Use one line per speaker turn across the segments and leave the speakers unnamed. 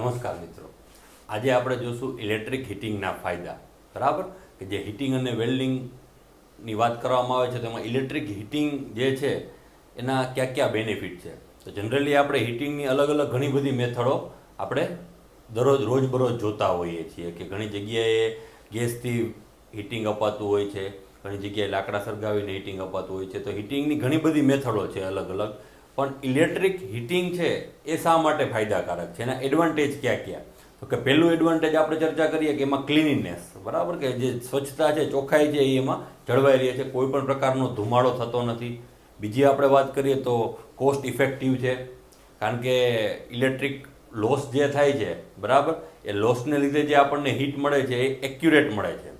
નમસ્કાર મિત્રો, આજે આપણે જોશું ઇલેક્ટ્રિક હીટિંગના ફાયદા. બરાબર કે જે હીટિંગ અને વેલ્ડિંગની વાત કરવામાં આવે છે તેમાં ઇલેક્ટ્રિક હીટિંગ જે છે એના કયા કયા બેનિફિટ છે. તો જનરલી આપણે હીટિંગની અલગ અલગ ઘણી બધી મેથડો આપણે રોજબરોજ જોતા હોઈએ છીએ કે ઘણી જગ્યાએ ગેસથી હીટિંગ અપાતું હોય છે, ઘણી જગ્યાએ લાકડા સળગાવીને હીટિંગ અપાતું હોય છે. તો હીટિંગની ઘણી બધી મેથડો છે અલગ અલગ, પણ ઇલેક્ટ્રિક હીટિંગ છે એ શા માટે ફાયદાકારક છે, એના એડવાન્ટેજ ક્યાં ક્યાં? તો કે પહેલું એડવાન્ટેજ આપણે ચર્ચા કરીએ કે એમાં ક્લીનીનેસ, બરાબર કે જે સ્વચ્છતા છે, ચોખ્ખાઈ છે એ એમાં જળવાઈ રહે છે, કોઈ પણ પ્રકારનો ધુમાડો થતો નથી. બીજી આપણે વાત કરીએ તો કોસ્ટ ઇફેક્ટિવ છે, કારણ કે ઇલેક્ટ્રિક લોસ જે થાય છે, બરાબર, એ લોસને લીધે જે આપણને હીટ મળે છે એ એક્યુરેટ મળે છે.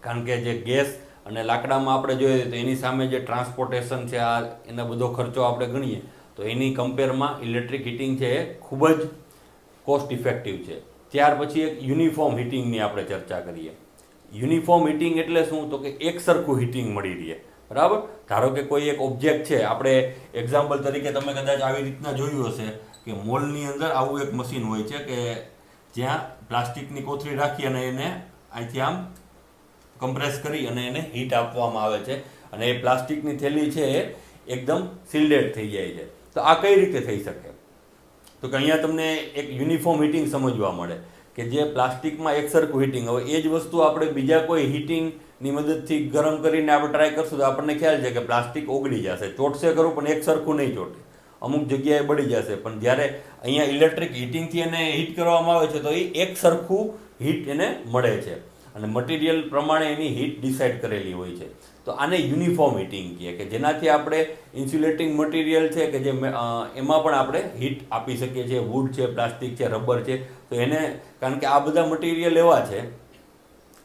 કારણ કે જે ગેસ અને લાકડામાં આપણે જોઈએ તો એની સામે જે ટ્રાન્સપોર્ટેશન છે આ એનો બધો ખર્ચો આપણે ગણીએ તો એની કમ્પેરમાં ઇલેક્ટ્રિક હીટિંગ છે એ ખૂબ જ કોસ્ટ ઇફેક્ટિવ છે. ત્યાર પછી એક યુનિફોર્મ હીટિંગની આપણે ચર્ચા કરીએ. યુનિફોર્મ હીટિંગ એટલે શું? તો કે એક સરખું હીટિંગ મળી રહે. બરાબર, ધારો કે કોઈ એક ઓબ્જેક્ટ છે, આપણે એક્ઝામ્પલ તરીકે તમે કદાચ આવી રીતના જોયું હશે કે મોલની અંદર આવું એક મશીન હોય છે કે જ્યાં પ્લાસ્ટિકની કોથળી રાખી અને એને અહીંથી આમ કમ્પ્રેસ કરી અને એને હીટ આપવામાં આવે છે અને એ પ્લાસ્ટિકની થેલી છે એ એકદમ સિલ્ડેડ થઈ જાય છે. તો આ કઈ રીતે થઈ શકે? તો કે અહીંયા તમને એક યુનિફોર્મ હીટિંગ સમજવા મળે કે જે પ્લાસ્ટિકમાં એક સરખું હીટિંગ. હવે એ જ વસ્તુ આપણે બીજા કોઈ હીટિંગની મદદથી ગરમ કરીને આપણે ટ્રાય કરશું તો આપણને ખ્યાલ છે કે પ્લાસ્ટિક ઓગળી જશે, ચોટશે ખરું પણ એક સરખું નહીં ચોટે, અમુક જગ્યાએ બળી જશે. પણ જ્યારે અહીંયા ઇલેક્ટ્રિક હીટિંગથી એને હીટ કરવામાં આવે છે તો એ એક સરખું હીટ એને મળે છે અને મટીરિયલ પ્રમાણે એની હીટ ડિસાઇડ કરેલી હોય છે. તો આને યુનિફોર્મ હીટિંગ કહે કે જેનાથી આપણે ઇન્સ્યુલેટિંગ મટીરિયલ છે કે જે એમાં પણ આપણે હીટ આપી શકીએ છીએ. વુડ છે, પ્લાસ્ટિક છે, રબર છે, તો એને કારણ કે આ બધા મટીરિયલ એવા છે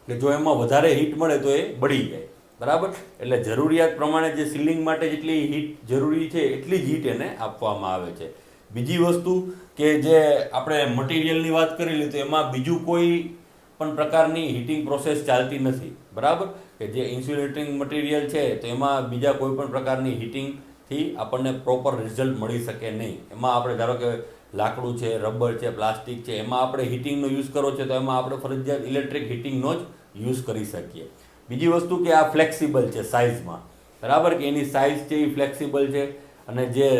કે જો એમાં વધારે હીટ મળે તો એ બળી જાય. બરાબર, એટલે જરૂરિયાત પ્રમાણે જે સીલિંગ માટે જેટલી હીટ જરૂરી છે એટલી જ હીટ એને આપવામાં આવે છે. બીજી વસ્તુ કે જે આપણે મટીરિયલની વાત કરેલી તો એમાં બીજું કોઈ પણ પ્રકારની હીટિંગ પ્રોસેસ ચાલતી નથી. બરાબર, કે જે ઇન્સ્યુલેટિંગ મટીરિયલ છે તો એમાં બીજા કોઈ પણ પ્રકારની હીટિંગથી આપણને પ્રોપર રિઝલ્ટ મળી શકે નહીં. એમાં આપણે ધારો કે લાકડું છે, રબર છે, પ્લાસ્ટિક છે, એમાં આપણે હીટિંગનો યુઝ કરવો છે તો એમાં આપણે ફરજિયાત ઇલેક્ટ્રિક હીટિંગનો જ યુઝ કરી શકીએ. બીજી વસ્તુ કે આ ફ્લેક્સિબલ છે સાઇઝમાં. બરાબર, કે એની સાઇઝ છે એ ફ્લેક્સિબલ છે અને જે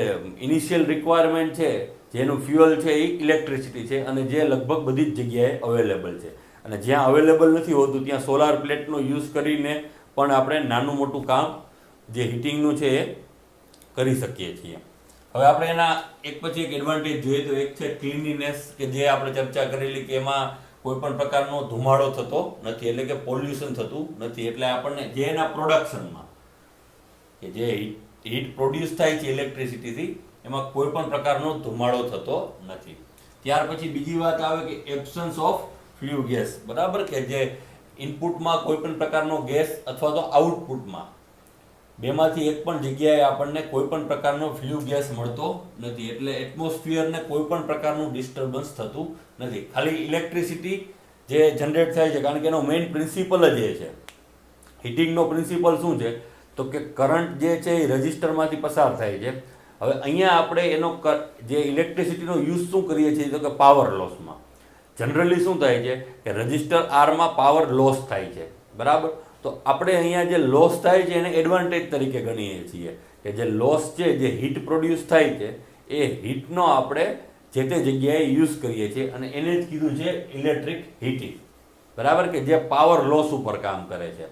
ઇનિશિયલ રિક્વાયરમેન્ટ છે, જેનું ફ્યુઅલ છે એ ઇલેક્ટ્રિસિટી છે અને જે લગભગ બધી જ જગ્યાએ અવેલેબલ છે. અને જ્યાં અવેલેબલ નથી હોતું ત્યાં સોલાર પ્લેટનો યુઝ કરીને પણ આપણે નાનું મોટું કામ જે હીટિંગનું છે એ કરી શકીએ છીએ. હવે આપણે એના એક પછી એક એડવાન્ટેજ જોઈએ તો એક છે ક્લીનીનેસ, કે જે આપણે ચર્ચા કરેલી કે એમાં કોઈ પણ પ્રકારનો ધુમાડો થતો નથી, એટલે કે પોલ્યુશન થતું નથી. એટલે આપણને જે એના પ્રોડક્શનમાં કે જે હીટ પ્રોડ્યુસ થાય છે ઇલેક્ટ્રિસિટીથી એમાં કોઈ પણ પ્રકારનો ધુમાડો થતો નથી. ત્યાર પછી બીજી વાત આવે કે એબ્સન્સ ઓફ ફ્લ્યુ ગેસ. બરાબર, કે જે ઇનપુટમાં કોઈ પણ પ્રકારનો ગેસ અથવા તો આઉટપુટમાં બેમાંથી એક પણ જગ્યાએ આપણને કોઈ પણ પ્રકારનો ફ્લ્યુ ગેસ મળતો નથી. એટલે એટમોસ્ફિયરને કોઈ પણ પ્રકારનું ડિસ્ટર્બન્સ થતું નથી. ખાલી ઇલેક્ટ્રિસિટી જે જનરેટ થાય છે, કારણ કે એનો મેઇન પ્રિન્સિપલ જ એ છે. હીટિંગનો પ્રિન્સિપલ શું છે? તો કે કરંટ જે છે એ રજિસ્ટરમાંથી પસાર થાય છે. હવે અહીંયા આપણે એનો જે ઇલેક્ટ્રિસિટીનો યુઝ શું કરીએ છીએ તો કે પાવર લોસમાં. જનરલી શું થાય છે કે રજિસ્ટર આરમાં પાવર લોસ થાય છે. બરાબર, તો આપણે અહીંયા જે લોસ થાય છે એને એડવાન્ટેજ તરીકે ગણીએ છીએ કે જે લોસ છે, જે હીટ પ્રોડ્યુસ થાય છે એ હીટનો આપણે જે તે જગ્યાએ યુઝ કરીએ છીએ અને એને જ કીધું છે ઇલેક્ટ્રિક હીટિંગ. બરાબર, કે જે પાવર લોસ ઉપર કામ કરે છે.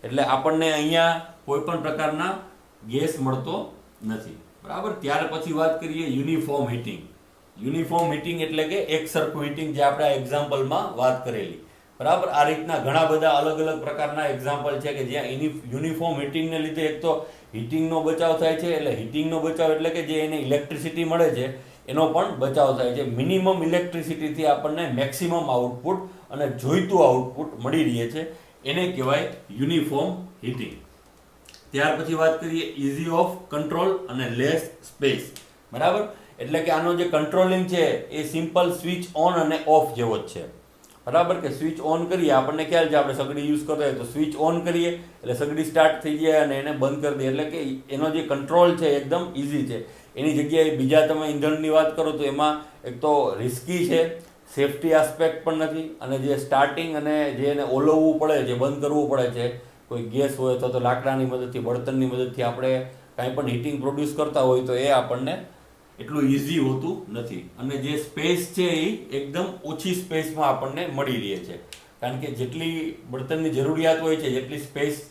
એટલે આપણને અહીંયા કોઈ પણ પ્રકારના ગેસ મળતો નથી. બરાબર, ત્યાર પછી વાત કરીએ યુનિફોર્મ હીટિંગ. યુનિફોર્મ હીટિંગ એટલે કે એક સરખું હીટિંગ, જે આપણે આ એક્ઝામ્પલમાં વાત કરેલી. બરાબર, આ રીતના ઘણા બધા અલગ અલગ પ્રકારના એક્ઝામ્પલ છે કે જ્યાં યુનિફોર્મ હીટિંગને લીધે એક તો હીટિંગનો બચાવ થાય છે. એટલે હીટિંગનો બચાવ એટલે કે જે એને ઇલેક્ટ્રિસિટી મળે છે એનો પણ બચાવ થાય છે. મિનિમમ ઇલેક્ટ્રિસિટીથી આપણને મેક્સિમમ આઉટપુટ અને જોઈતું આઉટપુટ મળી રહે છે, એને કહેવાય યુનિફોર્મ હીટિંગ. ત્યાર પછી વાત કરીએ ઇઝી ઓફ કંટ્રોલ અને લેસ સ્પેસ. બરાબર, એટલે કે આનો જે કંટ્રોલિંગ છે એ સિમ્પલ સ્વિચ ઓન અને ઓફ જેવો જ છે. બરાબર, કે સ્વિચ ઓન કરીએ, આપણને ખ્યાલ છે આપણે સગડી યુઝ કરતા હોય તો સ્વિચ ઓન કરીએ એટલે સગડી સ્ટાર્ટ થઈ જાય અને એને બંધ કરી દઈએ. એટલે કે એનો જે કંટ્રોલ છે એકદમ ઇઝી છે. એની જગ્યાએ બીજા તમે ઈંધણની વાત કરો તો એમાં એક તો રિસ્કી છે સેફટી આસ્પેક્ટ પણ નથી, અને જે સ્ટાર્ટિંગ અને જે એને ઓલવવું પડે, જે બંધ કરવું પડે છે, કોઈ ગેસ હોય અથવા તો લાકડાની મદદથી, બળતણની મદદથી આપણે કાંઈ પણ હીટિંગ પ્રોડ્યુસ કરતા હોય તો એ આપણને એટલું ઇઝી હોતું નથી. અને જે સ્પેસ છે એ એકદમ ઓછી સ્પેસમાં આપણને મળી રહે છે, કારણ કે જેટલી બળતણની જરૂરિયાત હોય છે, જેટલી સ્પેસ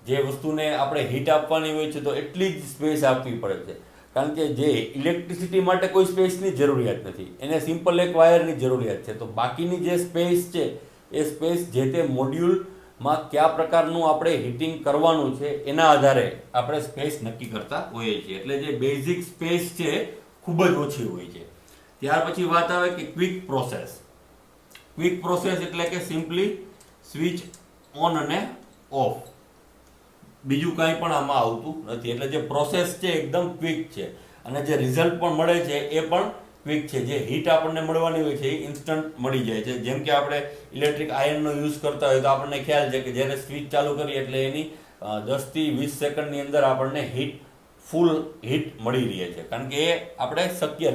જે વસ્તુને આપણે હીટ આપવાની હોય છે તો એટલી જ સ્પેસ આપવી પડે છે. કારણ કે જે ઇલેક્ટ્રિસિટી માટે કોઈ સ્પેસની જરૂરિયાત નથી, એને સિમ્પલ એક વાયરની જરૂરિયાત છે. તો બાકીની જે સ્પેસ છે એ સ્પેસ જે તે મોડ્યુલમાં કયા પ્રકારનું આપણે હીટિંગ કરવાનું છે એના આધારે આપણે સ્પેસ નક્કી કરતા હોઈએ છીએ. એટલે જે બેઝિક સ્પેસ છે ખૂબ જ ઓછી હોય છે. ત્યાર પછી વાત આવે કે ક્વિક પ્રોસેસ. ક્વિક પ્રોસેસ એટલે કે સિમ્પલી સ્વિચ ઓન અને ઓફ, બીજું કાંઈ પણ આમાં આવતું નથી. એટલે જે પ્રોસેસ છે એકદમ ક્વિક છે, અને જે રિઝલ્ટ પણ મળે છે એ પણ ક્વિક છે. જે હીટ આપણને મળવાની હોય છે એ ઇન્સ્ટન્ટ મળી જાય છે. જેમ કે આપણે ઇલેક્ટ્રિક આયર્નનો યુઝ કરતા હોય તો આપણને ખ્યાલ છે કે જ્યારે સ્વિચ ચાલુ કરીએ એટલે એની 10 થી 20 સેકન્ડની અંદર આપણને ફૂલ હીટ મળી રહે છે, કારણ કે એ આપણે શક્ય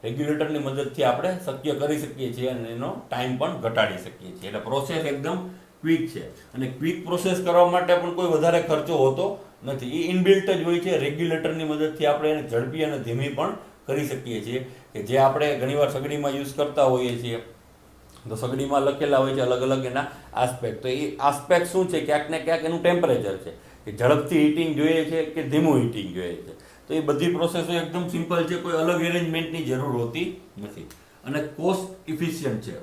રેગ્યુલેટરની મદદથી આપણે શક્ય કરી શકીએ છીએ અને એનો ટાઈમ પણ ઘટાડી શકીએ છીએ. એટલે પ્રોસેસ એકદમ ક્વિક છે. અને ક્વિક પ્રોસેસ કરવા માટે પણ કોઈ વધારે ખર્ચો હોતો નથી, એ ઇનબિલ્ટ જ હોય છે. રેગ્યુલેટરની મદદથી આપણે એને ઝડપી અને ધીમી પણ કરી શકીએ છીએ. કે જે આપણે ઘણીવાર સગડીમાં યુઝ કરતા હોઈએ છીએ તો સગડીમાં લખેલા હોય છે અલગ અલગ એના આસ્પેક્ટ. તો એ આસ્પેક્ટ શું છે, ક્યાંક ને ક્યાંક એનું ટેમ્પરેચર છે, કે ઝડપથી હીટિંગ જોઈએ છે કે ધીમું હીટિંગ જોઈએ છે. તો એ બધી પ્રોસેસો એકદમ સિમ્પલ છે, કોઈ અલગ એરેન્જમેન્ટની જરૂર હોતી નથી, અને કોસ્ટ ઇફિશિયન્ટ છે.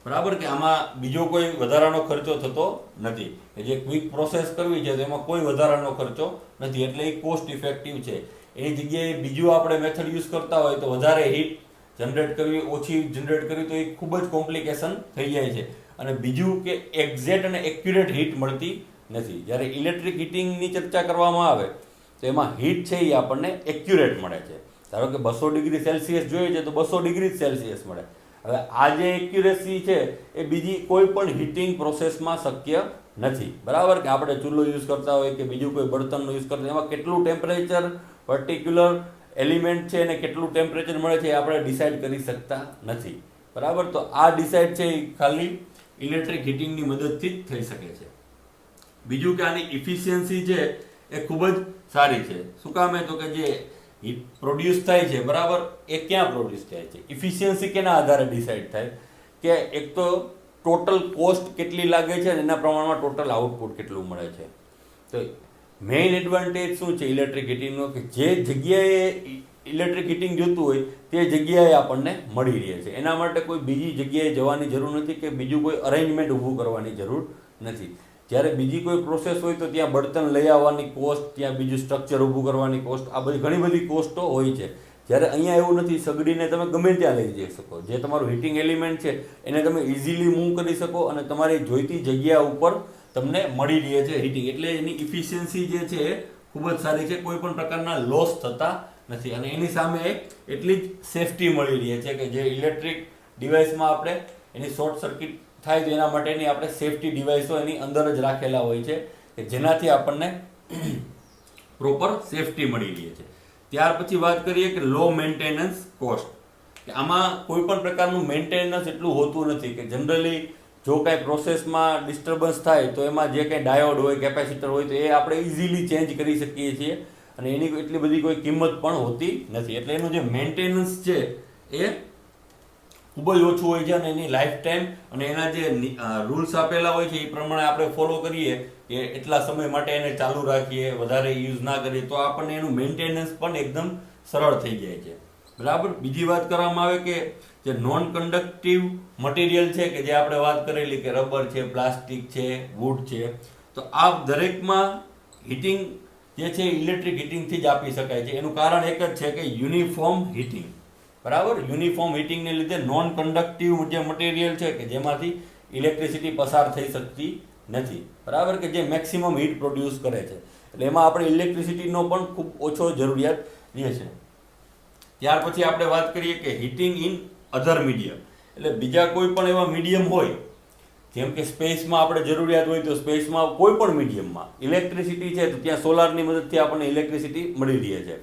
બરાબર, કે આમાં બીજો કોઈ વધારાનો ખર્ચો થતો નથી. જે ક્વિક પ્રોસેસ કરવી છે તો એમાં કોઈ વધારાનો ખર્ચો નથી, એટલે એ કોસ્ટ ઇફેક્ટિવ છે. એની જગ્યાએ બીજું આપણે મેથડ યુઝ કરતા હોય તો વધારે હીટ જનરેટ કરવી, ઓછી જનરેટ કરવી, તો એ ખૂબ જ કોમ્પ્લિકેશન થઈ જાય છે. અને બીજું કે એક્ઝેક્ટ અને એક્યુરેટ હીટ મળતી નથી. જ્યારે ઇલેક્ટ્રિક હીટિંગની ચર્ચા કરવામાં આવે તો એમાં હીટ છે એ આપણને એક્યુરેટ મળે છે. ધારો કે 200 ડિગ્રી સેલ્સિયસ જોઈએ છે તો 200 ડિગ્રી સેલ્સિયસ મળે. હવે આ જે એક્યુરેસી છે એ બીજી કોઈ પણ હીટિંગ પ્રોસેસમાં શક્ય નથી. બરાબર, કે આપણે ચૂલો યુઝ કરતા હોય કે બીજું કોઈ બળતણનો યુઝ કરતા હોય, એમાં કેટલું ટેમ્પરેચર પર્ટિક્યુલર એલિમેન્ટ છે અને કેટલું ટેમ્પરેચર મળે છે એ આપણે ડિસાઇડ કરી શકતા નથી. બરાબર, તો આ ડિસાઇડ છે એ ખાલી ઇલેક્ટ્રિક હીટિંગની મદદથી જ થઈ શકે છે. બીજું કે આની ઇફિશિયન્સી છે એ ખૂબ જ સારી છે. શું કામ? તો કે જે હીટ પ્રોડ્યુસ થાય છે, બરાબર, એ ક્યાં પ્રોડ્યુસ થાય છે? ઇફિશિયન્સી કેના આધારે ડિસાઇડ થાય? કે એક તો ટોટલ કોસ્ટ કેટલી લાગે છે અને એના પ્રમાણમાં ટોટલ આઉટપુટ કેટલું મળે છે. તો મેઇન એડવાન્ટેજ શું છે ઇલેક્ટ્રિક હીટિંગનો? કે જે જગ્યાએ ઇલેક્ટ્રિક હીટિંગ જોતું હોય તે જગ્યાએ આપણને મળી રહે છે. એના માટે કોઈ બીજી જગ્યાએ જવાની જરૂર નથી કે બીજું કોઈ અરેન્જમેન્ટ ઊભું કરવાની જરૂર નથી. જ્યારે બીજી કોઈ પ્રોસેસ હોય તો ત્યાં બળતણ લઈ આવવાની કોસ્ટ, ત્યાં બીજું સ્ટ્રક્ચર ઊભું કરવાની કોસ્ટ, આ બધી ઘણી બધી કોસ્ટો હોય છે. જ્યારે અહીંયા એવું નથી, સગડીને તમે ગમે ત્યાં લઈ જઈ શકો. જે તમારું હીટિંગ એલિમેન્ટ છે એને તમે ઇઝીલી મૂવ કરી શકો અને તમારી જોઈતી જગ્યા ઉપર તમને મળી રહે છે હીટિંગ. એટલે એની ઇફિશિયન્સી જે છે એ ખૂબ જ સારી છે, કોઈ પણ પ્રકારના લોસ થતા નથી. અને એની સામે એટલી જ સેફટી મળી રહે છે કે જે ઇલેક્ટ્રિક ડિવાઇસમાં આપણે એની શોર્ટ સર્કિટ થાય તો એના માટેની આપણે સેફટી ડિવાઇસો એની અંદર જ રાખેલા હોય છે કે જેનાથી આપણને પ્રોપર સેફટી મળી રહે છે. ત્યાર પછી વાત કરીએ કે લો મેન્ટેનન્સ કોસ્ટ. કે આમાં કોઈ પણ પ્રકારનું મેન્ટેનન્સ એટલું હોતું નથી. કે જનરલી જો કાંઈ પ્રોસેસમાં ડિસ્ટર્બન્સ થાય તો એમાં જે કાંઈ ડાયોડ હોય, કેપેસિટર હોય તો એ આપણે ઇઝીલી ચેન્જ કરી શકીએ છીએ અને એની એટલી બધી કોઈ કિંમત પણ હોતી નથી. એટલે એનું જે મેન્ટેનન્સ છે એ ખૂબ જ ઓછું હોય છે અને એની લાઈફ ટાઈમ અને એના જે રૂલ્સ આપેલા હોય છે એ પ્રમાણે આપણે ફોલો કરીએ કે એટલા સમય માટે એને ચાલુ રાખીએ, વધારે યુઝ ના કરીએ તો આપણને એનું મેન્ટેનન્સ પણ એકદમ સરળ થઈ જાય છે. બરાબર. બીજી વાત કરવામાં આવે કે જે નોન કન્ડક્ટિવ મટીરિયલ છે કે જે આપણે વાત કરેલી કે રબર છે, પ્લાસ્ટિક છે, વુડ છે, તો આ દરેકમાં હીટિંગ જે છે ઇલેક્ટ્રિક હીટિંગથી જ આપી શકાય છે. એનું કારણ એક જ છે કે યુનિફોર્મ હીટિંગ. બરાબર, યુનિફોર્મ હીટિંગને લીધે નોન કન્ડક્ટિવ જે મટીરિયલ છે કે જેમાંથી ઇલેક્ટ્રિસિટી પસાર થઈ શકતી નથી. બરાબર, કે જે મેક્સિમમ હીટ પ્રોડ્યુસ કરે છે. એટલે એમાં આપણે ઇલેક્ટ્રિસિટીનો પણ ખૂબ ઓછો જરૂરિયાત રહે છે. ત્યાર પછી આપણે વાત કરીએ કે હીટિંગ ઇન અધર મીડિયમ. એટલે બીજા કોઈ પણ એવા મીડિયમ હોય, જેમ કે સ્પેસમાં આપણે જરૂરિયાત હોય તો સ્પેસમાં કોઈ પણ મીડિયમમાં ઇલેક્ટ્રિસિટી છે તો ત્યાં સોલારની મદદથી આપણને ઇલેક્ટ્રિસિટી મળી રહે છે.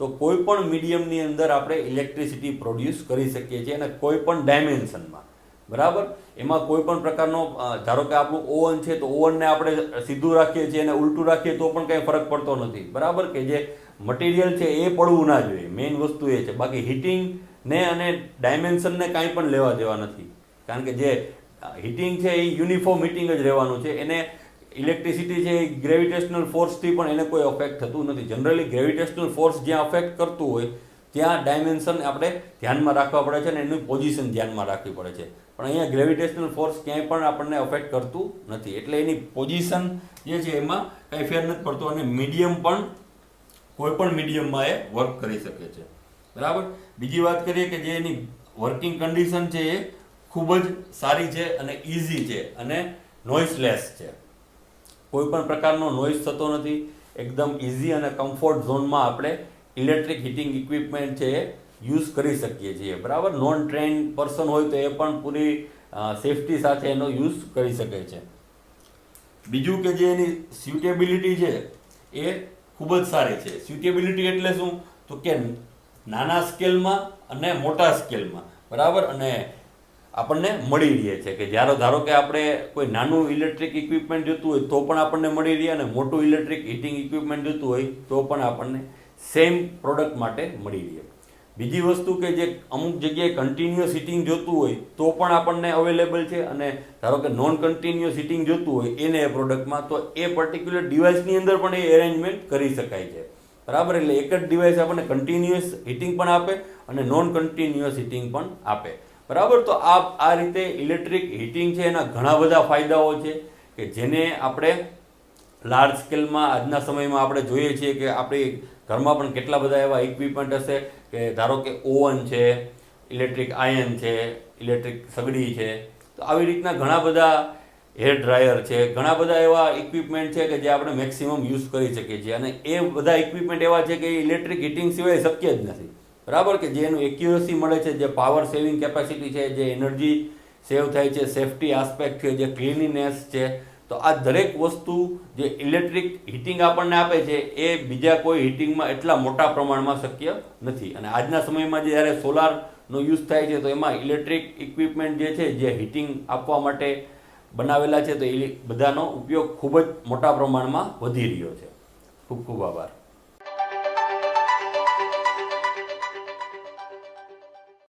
તો કોઈ પણ મીડિયમની અંદર આપણે ઇલેક્ટ્રિસિટી પ્રોડ્યુસ કરી શકીએ છીએ અને કોઈ પણ ડાયમેન્શનમાં, બરાબર. એમાં કોઈ પણ પ્રકારનો ધારો કે આપણું ઓવન છે તો ઓવનને આપણે સીધું રાખીએ છીએ અને ઉલટું રાખીએ તો પણ કંઈ ફરક પડતો નથી, બરાબર. કે જે મટીરિયલ છે એ પડવું ના જોઈએ, મેઇન વસ્તુ એ છે. બાકી હીટિંગને અને ડાયમેન્શનને કાંઈ પણ લેવા દેવા નથી, કારણ કે જે હીટિંગ છે એ યુનિફોર્મ હીટિંગ જ રહેવાનું છે. એને ઇલેક્ટ્રિસિટી છે એ ગ્રેવિટેશનલ ફોર્સથી પણ એને કોઈ અફેક્ટ થતું નથી. જનરલી ગ્રેવિટેશનલ ફોર્સ જ્યાં અફેક્ટ કરતું હોય ત્યાં ડાયમેન્શન આપણે ધ્યાનમાં રાખવા પડે છે અને એની પોઝિશન ધ્યાનમાં રાખવી પડે છે. પણ અહીંયા ગ્રેવિટેશનલ ફોર્સ ક્યાંય પણ આપણને અફેક્ટ કરતું નથી, એટલે એની પોઝિશન જે છે એમાં કંઈ ફેર નથી પડતો અને મીડિયમ પણ કોઈ પણ મીડિયમમાં એ વર્ક કરી શકે છે, બરાબર. બીજી વાત કરીએ કે જે એની વર્કિંગ કન્ડિશન છે એ ખૂબ જ સારી છે અને ઇઝી છે અને નોઇસલેસ છે. કોઈ પણ પ્રકારનો નોઇઝ થતો નથી. એકદમ ઇઝી અને કમ્ફર્ટ ઝોનમાં આપણે ઇલેક્ટ્રિક હીટિંગ ઇક્વિપમેન્ટ છે એ યુઝ કરી શકીએ છીએ, બરાબર. નોન ટ્રેન્ડ પર્સન હોય તો એ પણ પૂરી સેફટી સાથે એનો યુઝ કરી શકે છે. બીજું કે જે એની સ્યુટેબિલિટી છે એ ખૂબ જ સારી છે. સ્યુટેબિલિટી એટલે શું? તો કે નાના સ્કેલમાં અને મોટા સ્કેલમાં, બરાબર, અને આપણને મળી રહે છે. કે જ્યારે ધારો કે આપણે કોઈ નાનું ઇલેક્ટ્રિક ઇક્વિપમેન્ટ જોતું હોય તો પણ આપણને મળી રહે અને મોટું ઇલેક્ટ્રિક હીટિંગ ઇક્વિપમેન્ટ જોતું હોય તો પણ આપણને સેમ પ્રોડક્ટ માટે મળી રહે. બીજી વસ્તુ કે જે અમુક જગ્યાએ કન્ટિન્યુઅસ હીટિંગ જોતું હોય તો પણ આપણને અવેલેબલ છે અને ધારો કે નોન કન્ટિન્યુઅસ હીટિંગ જોતું હોય એને એ પ્રોડક્ટમાં તો એ પર્ટિક્યુલર ડિવાઇસની અંદર પણ એ એરેન્જમેન્ટ કરી શકાય છે, બરાબર. એટલે એક જ ડિવાઇસ આપણને કન્ટિન્યુઅસ હીટિંગ પણ આપે અને નોન કન્ટિન્યુઅસ હીટિંગ પણ આપે, બરાબર. તો આ રીતે ઇલેક્ટ્રિક હીટિંગ છે એના ઘણા બધા ફાયદાઓ છે કે જેને આપણે લાર્જ સ્કેલમાં આજના સમયમાં આપણે જોઈએ છીએ કે આપણી ઘરમાં પણ કેટલા બધા એવા ઇક્વિપમેન્ટ હશે કે ધારો કે ઓવન છે, ઇલેક્ટ્રિક આયર્ન છે, ઇલેક્ટ્રિક સગડી છે. તો આવી રીતના ઘણા બધા હેર ડ્રાયર છે, ઘણા બધા એવા ઇક્વિપમેન્ટ છે કે જે આપણે મેક્સિમમ યુઝ કરી શકીએ છીએ અને એ બધા ઇક્વિપમેન્ટ એવા છે કે ઇલેક્ટ્રિક હીટિંગ સિવાય શક્ય જ નથી, બરાબર. કે જે એનું એક્યુરસી મળે છે, જે પાવર સેવિંગ કેપેસિટી છે, જે એનર્જી સેવ થાય છે, સેફટી આસ્પેક્ટ છે, જે ક્લીનીનેસ છે, તો આ દરેક વસ્તુ જે ઇલેક્ટ્રિક હીટિંગ આપણને આપે છે એ બીજા કોઈ હીટિંગમાં એટલા મોટા પ્રમાણમાં શક્ય નથી. અને આજના સમયમાં જ્યારે સોલારનો યુઝ થાય છે તો એમાં ઇલેક્ટ્રિક ઇક્વિપમેન્ટ જે છે જે હીટિંગ આપવા માટે બનાવેલા છે તો એ બધાનો ઉપયોગ ખૂબ જ મોટા પ્રમાણમાં વધી રહ્યો છે. ખૂબ ખૂબ આભાર.